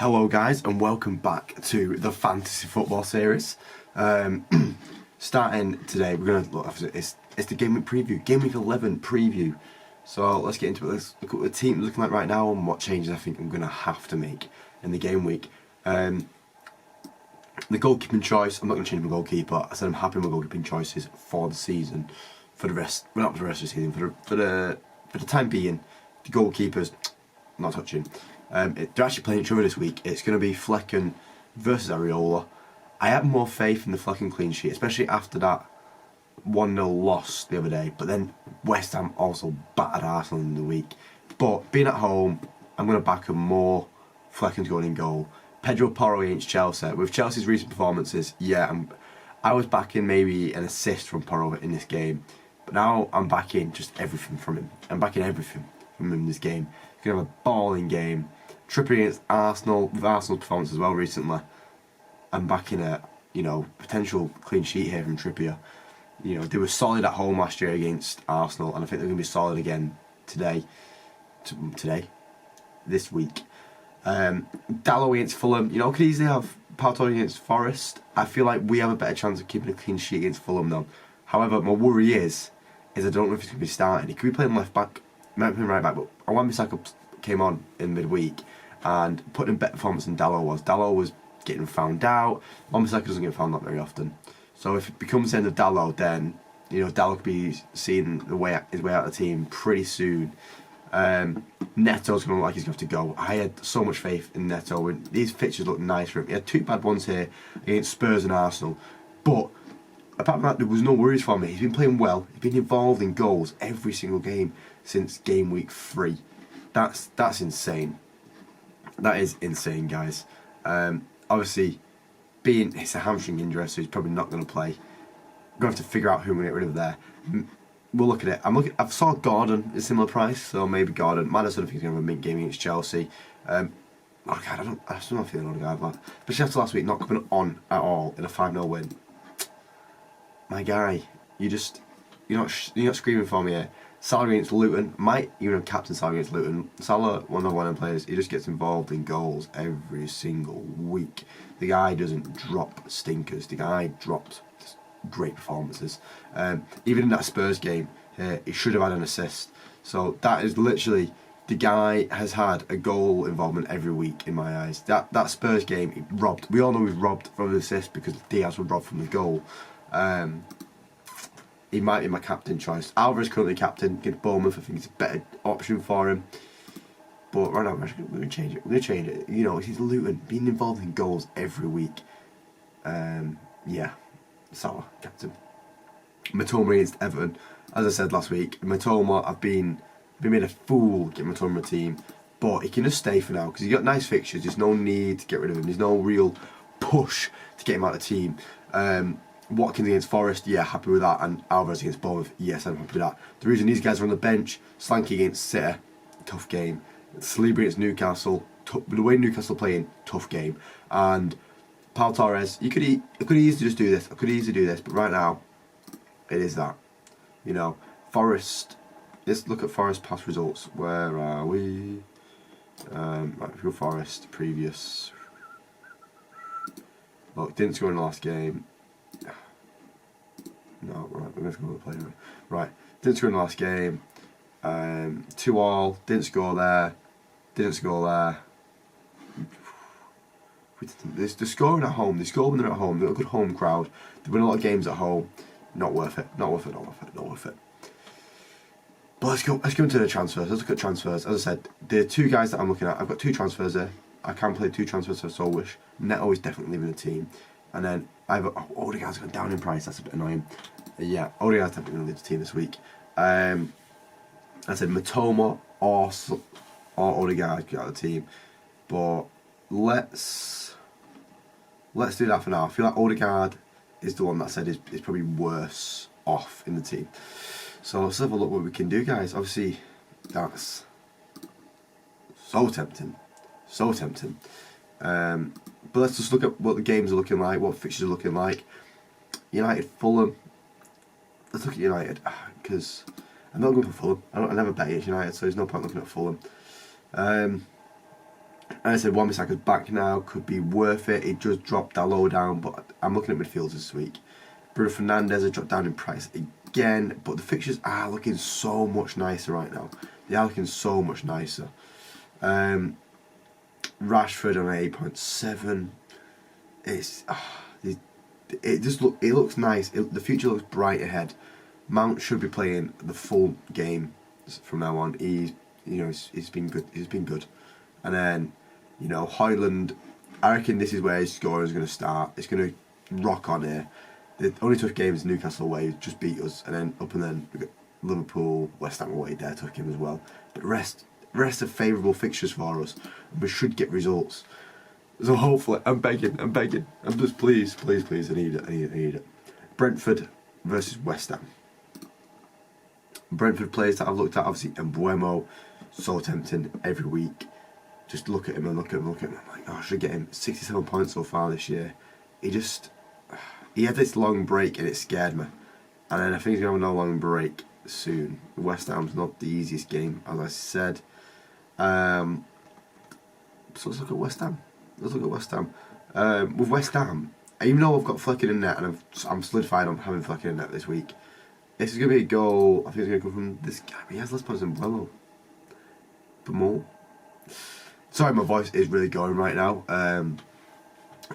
Hello guys and welcome back to the Fantasy Football series. Starting today, we're going to look after it's the Gameweek preview, Gameweek 11 preview. So let's get into it. Let's look at what the team looking like right now and what changes I think I'm going to have to make in the game week. The goalkeeping choice, I'm not going to change my goalkeeper. I said I'm happy with my goalkeeping choices for the season, for the rest, well, not for the rest of the season, for the time being. The goalkeepers, not touching. They're actually playing each other this week. It's going to be Flecken versus Areola. I have more faith in the Flecken clean sheet, especially after that 1-0 loss the other day. But then West Ham also battered Arsenal in the week. But being at home, I'm going to back them more. Flecken's going in goal. Pedro Porro against Chelsea. With Chelsea's recent performances, I was backing maybe an assist from Porro in this game. But now I'm backing just everything from him. I'm backing everything from him in this game. He's going to have a balling game. Trippier against Arsenal, with Arsenal's performance as well recently. I'm backing a potential clean sheet here from Trippier. They were solid at home last year against Arsenal, and I think they're going to be solid again this week. Dalot against Fulham. Could easily have Partey against Forest. I feel like we have a better chance of keeping a clean sheet against Fulham though. However, my worry is I don't know if he's going to be starting. He could be playing left back, might be playing right back, but Wan-Bissaka came on in midweek and put in better performance than Dalot was. Dalot was getting found out. Wan-Bissaka doesn't get found out very often. So if it becomes the end of Dalot, then Dalot could be seeing his way out of the team pretty soon. Neto's going to look like he's going to have to go. I had so much faith in Neto. These fixtures look nice for him. He had two bad ones here against Spurs and Arsenal. But apart from that, there was no worries for me. He's been playing well. He's been involved in goals every single game since game week 3. That's insane. That is insane, guys. Obviously, it's a hamstring injury, so he's probably not going to play. We're going to have to figure out who we're going to get rid of there. We'll look at it. I've saw Gordon at a similar price, so maybe Gordon. Madison, I think he's going to have a mint game against Chelsea. I still not feeling Odegaard, but especially after last week not coming on at all in a 5-0 win. My guy, you're not screaming for me here. Salah against Luton, might even have captain Salah against Luton. Salah, one of the players, he just gets involved in goals every single week. The guy doesn't drop stinkers. The guy drops great performances. Even in that Spurs game, he should have had an assist. So that is literally, the guy has had a goal involvement every week in my eyes. That Spurs game, he robbed. We all know he's robbed from the assist because Diaz was robbed from the goal. He might be my captain choice. Alvarez currently captain against Bournemouth. I think it's a better option for him. But right now, we're going to change it. We're going to change it. He's Luton, being involved in goals every week. Salah, captain. Matoma against Everton. As I said last week, Matoma, I've been made a fool getting Matoma in my team. But he can just stay for now because he's got nice fixtures. There's no need to get rid of him. There's no real push to get him out of the team. Watkins against Forest, happy with that, and Alvarez against Bournemouth, yes, I'm happy with that. The reason these guys are on the bench, Slanky against City, tough game. Saliba against Newcastle, the way Newcastle playing, tough game. And Pau Torres, I could easily just do this. I could easily do this, but right now, it is that. Forest. Let's look at Forest past results. Where are we? Right, if we go Forest previous. Look, didn't score in the last game. No, right, we're going to go to the player. Right, didn't score in the last game. 2-2, didn't score there. Didn't score there. They're scoring at home. They score when they're at home. They've got a good home crowd. They win a lot of games at home. Not worth it. Not worth it. Not worth it. Not worth it. But let's go into the transfers. Let's look at transfers. As I said, the two guys that I'm looking at, I've got 2 transfers there. I can play 2 transfers if I so wish. Neto is definitely leaving the team. And then Odegaard's gone down in price. That's a bit annoying. Odegaard's definitely going to leave the team this week. I said Matoma or Odegaard get out of the team. But let's do that for now. I feel like Odegaard is the one that I said is probably worse off in the team. So let's have a look what we can do, guys. Obviously, that's so tempting. So tempting. But let's just look at what the games are looking like, what fixtures are looking like. United, Fulham. Let's look at United, because I'm not going for Fulham. I never bet against United, so there's no point looking at Fulham. And I said, Wan-Bissaka's back now, could be worth it. It just dropped that low down, but I'm looking at midfielders this week. Bruno Fernandes has dropped down in price again, but the fixtures are looking so much nicer right now. They are looking so much nicer. Rashford on 8.7. It looks nice. The future looks bright ahead. Mount should be playing the full game from now on. He's been good. He's been good. And then, Højlund, I reckon this is where his scoring is going to start. It's going to rock on here. The only tough game is Newcastle away, just beat us, and then up and then we've got Liverpool, West Ham away, their tough game as well. But the rest are favourable fixtures for us. We should get results. So hopefully, I'm begging. I'm just please, I need it. Brentford versus West Ham. Brentford players that I've looked at, obviously, Mbuemo, so tempting every week. Just look at him. I'm like, oh, I should get him 67 points so far this year. He had this long break and it scared me. And then I think he's going to have a long break soon. West Ham's not the easiest game, as I said. So let's look at West Ham. With West Ham, even though I've got Flecken in net and I'm solidified on having Flecken in net this week, this is going to be a goal. I think it's going to come from this guy. He has less points than Buemo. But more. Sorry, my voice is really going right now.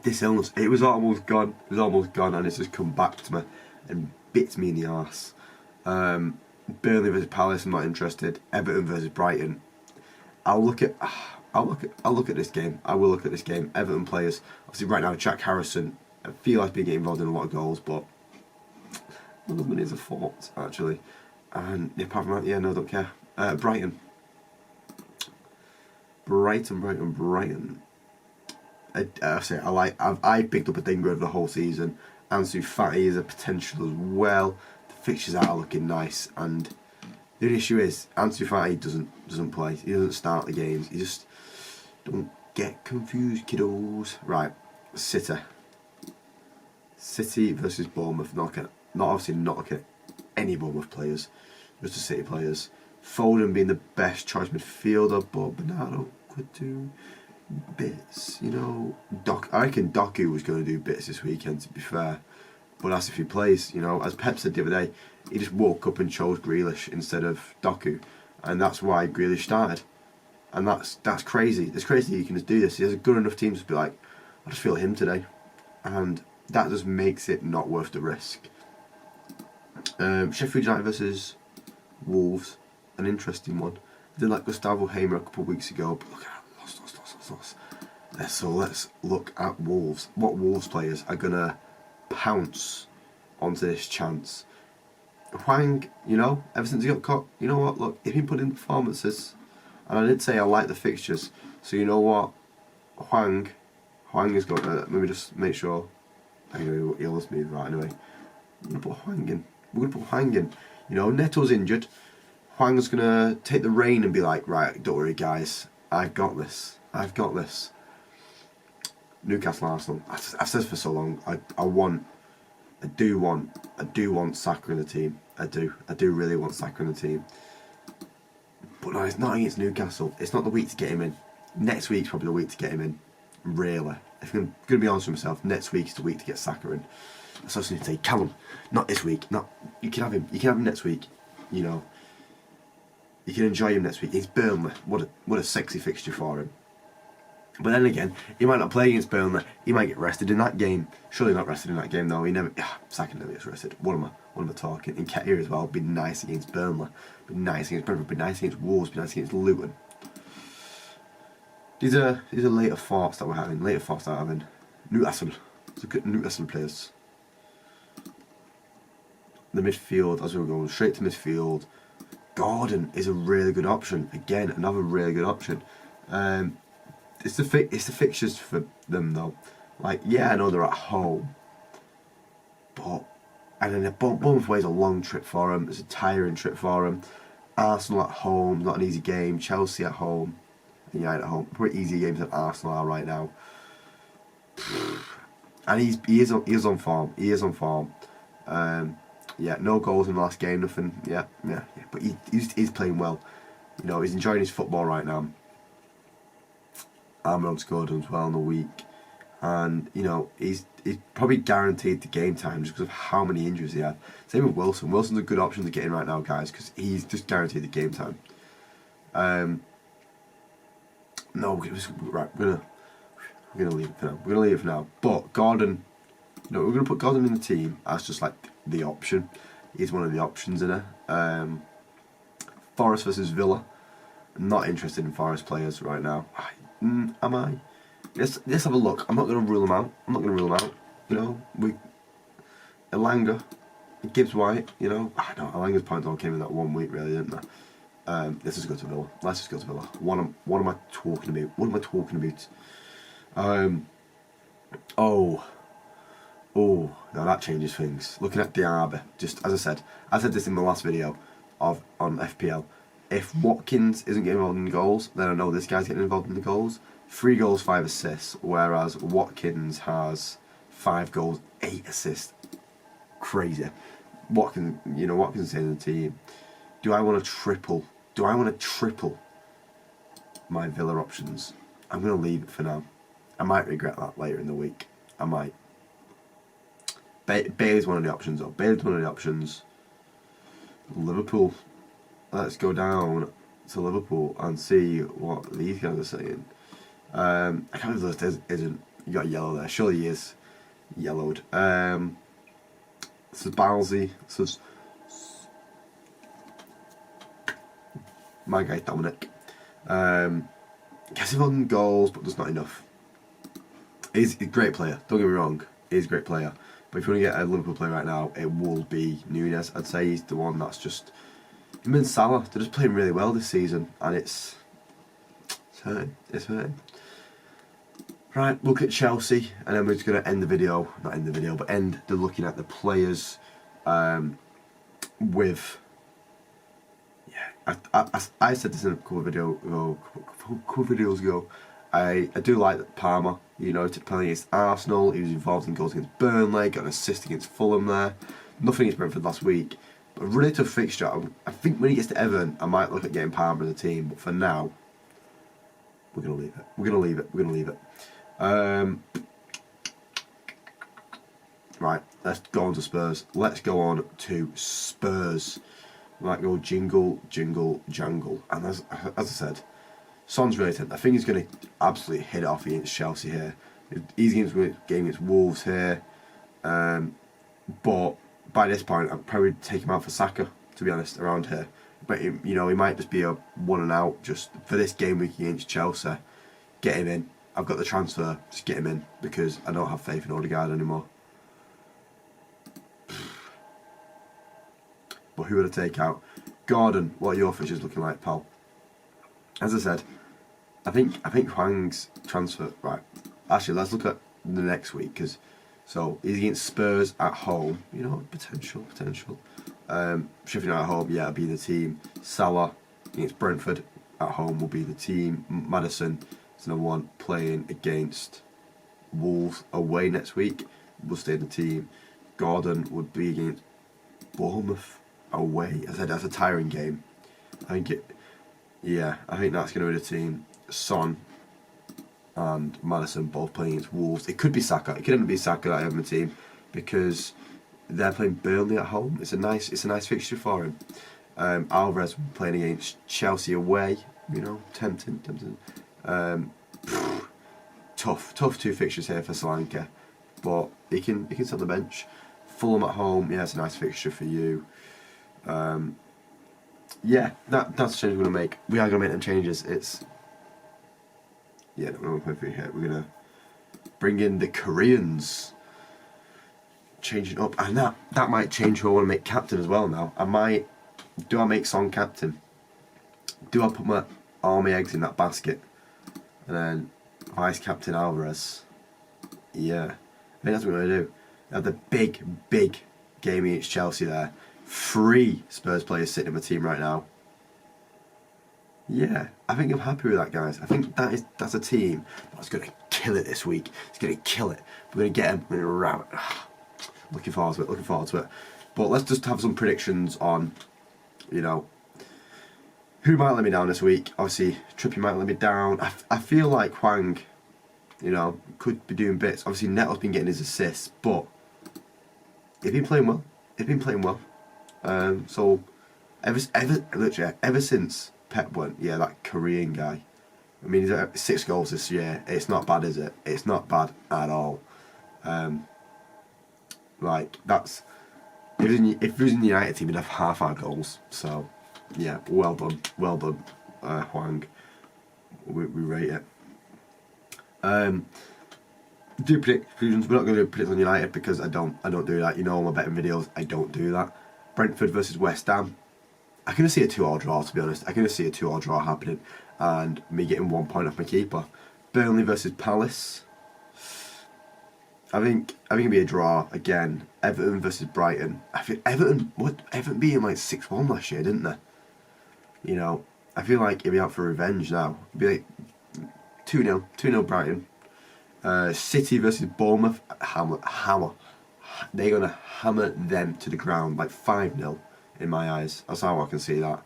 This illness, it was almost gone. And it's just come back to me and bit me in the arse. Burnley versus Palace, I'm not interested. Everton versus Brighton. I'll look at this game. I will look at this game. Everton players, obviously right now, Jack Harrison. I feel like being involved in a lot of goals, but none of them is a fault actually. And apart from that, no, I don't care. Brighton. I picked up a dinger over the whole season. Ansu Fati is a potential as well. The fixtures are looking nice, and the issue is Ansu Fati doesn't play. He doesn't start the games. You just don't get confused, kiddos. Right, City versus Bournemouth. Not looking at any Bournemouth players, just the City players. Foden being the best choice midfielder, but Bernardo could do bits, I reckon Doku was going to do bits this weekend, to be fair, but that's if he plays. As Pep said the other day, he just woke up and chose Grealish instead of Doku, and that's why Grealish started. And that's crazy. It's crazy that you can just do this. He has a good enough team to be like, I just feel him today, and that just makes it not worth the risk. Sheffield United versus Wolves, an interesting one. I did like Gustavo Hamer a couple of weeks ago, but look at that. So let's look at Wolves. What Wolves players are going to pounce onto this chance? Hwang, ever since he got caught, you know what, look, he's been putting in performances. And I did say I like the fixtures. So you know what? Hwang is going to, let me just make sure. Anyway, he'll just move right anyway. We're going to put Hwang in. Neto's injured. Hwang's going to take the reign and be like, right, don't worry guys, I've got this. Newcastle, Arsenal. I've said for so long. I do want Saka in the team. I do really want Saka in the team. But no, it's not against Newcastle. It's not the week to get him in. Next week's probably the week to get him in. Really, if I'm going to be honest with myself, next week is the week to get Saka in. So I was going to say, Callum, not this week. You can have him. You can have him next week. You can enjoy him next week. It's Burnley. What a sexy fixture for him. But then again, he might not play against Burnley. He might get rested in that game. Surely not rested in that game though. Saka never gets rested. What am I talking? And Ketia as well. Be nice against Burnley. Be nice against Brentford. Be nice against Wolves. Be nice against Luton. These are later thoughts that we're having. Newcastle. Look at Newcastle players. The midfield, as we were going straight to midfield. Gordon is a really good option. Again, another really good option. It's the fixtures for them though. I know they're at home, and then Bournemouth away is a long trip for them. It's a tiring trip for them. Arsenal at home, not an easy game. Chelsea at home, and United at home. Pretty easy games than Arsenal are right now. And he is on form. No goals in the last game, nothing. Yeah. But he's playing well. He's enjoying his football right now. Armand scored as well in the week. And, you know, he's probably guaranteed the game time just because of how many injuries he had. Same with Wilson. Wilson's a good option to get in right now, guys, because he's just guaranteed the game time. No, right, we're gonna leave it for now. We're gonna leave it for now. But Gordon, we're gonna put Gordon in the team as just like the option. He's one of the options in it. Forest versus Villa. I'm not interested in Forest players right now. Am I? Let's have a look. I'm not going to rule them out. You know, Elanga, Gibbs White. You know, I don't. Elanga's points all came in that 1 week, really, didn't they? Let's just go to Villa. Let's just go to Villa. What am I talking about? What am I talking about? Oh, now that changes things. Looking at Diarra, just as I said this in my last video on FPL. If Watkins isn't getting involved in the goals, then I know this guy's getting involved in the goals. 3 goals, 5 assists, whereas Watkins has 5 goals, 8 assists. Crazy. Watkins is in the team. Do I want to triple my Villa options? I'm going to leave it for now. I might regret that later in the week. I might. Bailey's one of the options, though. Liverpool. Let's go down to Liverpool and see what these guys are saying. I can't believe this isn't. You got yellow there. Surely he is yellowed. This is Balsey. This is my guy Dominic. Gets involved in goals, but there's not enough. He's a great player. Don't get me wrong. He's a great player. But if you want to get a Liverpool player right now, it will be Nunez. I'd say he's the one that's just. Him and Salah, they're just playing really well this season, and it's hurting. It's hurting. Right, look at Chelsea, and then we're just going to end the video. Not end the video, but end the looking at the players with. Yeah, I said this in a couple of videos ago. I do like that Palmer, to play against Arsenal. He was involved in goals against Burnley, got an assist against Fulham there. Nothing against Brentford last week. But a really tough fixture. I think when he gets to Everton, I might look at getting Palmer in the team. But for now, we're going to leave it. We're going to leave it. Right, let's go on to Spurs. We might go jingle, jingle, jangle. And as I said, Son's really tempted. I think he's going to absolutely hit it off against Chelsea here. He's game against Wolves here. But by this point, I'd probably take him out for Saka, to be honest, around here. But, he might just be a 1 and out just for this game week against Chelsea. Get him in. I've got the transfer, just get him in, because I don't have faith in Odegaard anymore. But who would I take out? Gordon, what are your fixtures looking like, pal? As I said, I think Hwang's transfer. Right, actually, let's look at the next week, because he's against Spurs at home. Potential. Sheffield United at home, yeah, it'll be the team. Salah against Brentford at home will be the team. Maddison is another one playing against Wolves away next week. Will stay in the team. Gordon would be against Bournemouth away. As I said, that's a tiring game. I think that's going to be the team. Son and Maddison both playing against Wolves. It could be Saka. It could even be Saka that I have in the team, because they're playing Burnley at home. It's a nice fixture for him. Alvarez playing against Chelsea away. Tempting. Tough 2 fixtures here for Solanke, but he can sit on the bench. Fulham at home. Yeah, it's a nice fixture for you. Yeah, that's the change we're going to make. We are going to make them changes. We're going to bring in the Koreans. Changing up. And that might change who I want to make captain as well now. Do I make Son captain? Do I put all my eggs in that basket? And then vice captain Alvarez? Yeah. I think that's what we're going to do. They have the big game against Chelsea there. 3 Spurs players sitting in my team right now. Yeah, I think I'm happy with that, guys. I think that's a team that's going to kill it this week. It's going to kill it. We're going to get them. We're going to ram it. Looking forward to it. But let's just have some predictions on, Who might let me down this week? Obviously, Trippier might let me down. I feel like Hwang, you know, could be doing bits. Obviously, Neto's been getting his assists, but he's been playing well. He's been playing well. So, ever since Pep went, yeah, that Korean guy. I mean, he's at 6 goals this year. It's not bad, is it? It's not bad at all. Like, that's... If he was in the United team, he'd have half our goals. So, yeah, well done. Well done, Hwang. We rate it. Do predict conclusions. We're not going to predict on United because I don't do that. You know, all my betting videos, I don't do that. Brentford versus West Ham. I can just see a 2-2 draw, to be honest. I can just see a 2-2 draw happening and me getting 1 point off my keeper. Burnley versus Palace. I think it'd be a draw again. Everton versus Brighton. I think Everton being like 6-1 last year, didn't they? You know, I feel like it'd be out for revenge now. It'd be like 2-0 Brighton. City versus Bournemouth. Hammer. They're gonna hammer them to the ground like 5-0 in my eyes. That's how I can see that.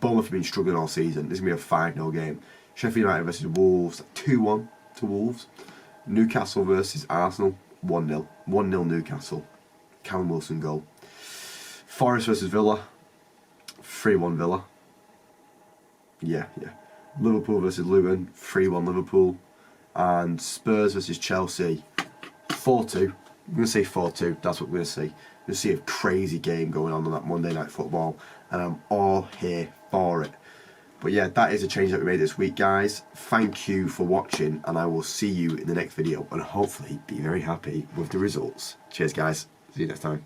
Bournemouth have been struggling all season. This is gonna be a 5-0 game. Sheffield United versus Wolves. 2-1 to Wolves. Newcastle versus Arsenal, 1-0. 1-0 Newcastle. Callum Wilson goal. Forest versus Villa, 3-1 Villa. Yeah. Liverpool versus Luton, 3-1 Liverpool. And Spurs versus Chelsea, 4-2. I'm going to say 4-2, that's what we're going to see. We're going to see a crazy game going on that Monday Night Football, and I'm all here for it. But yeah, that is a change that we made this week, guys. Thank you for watching, and I will see you in the next video, and hopefully be very happy with the results. Cheers, guys. See you next time.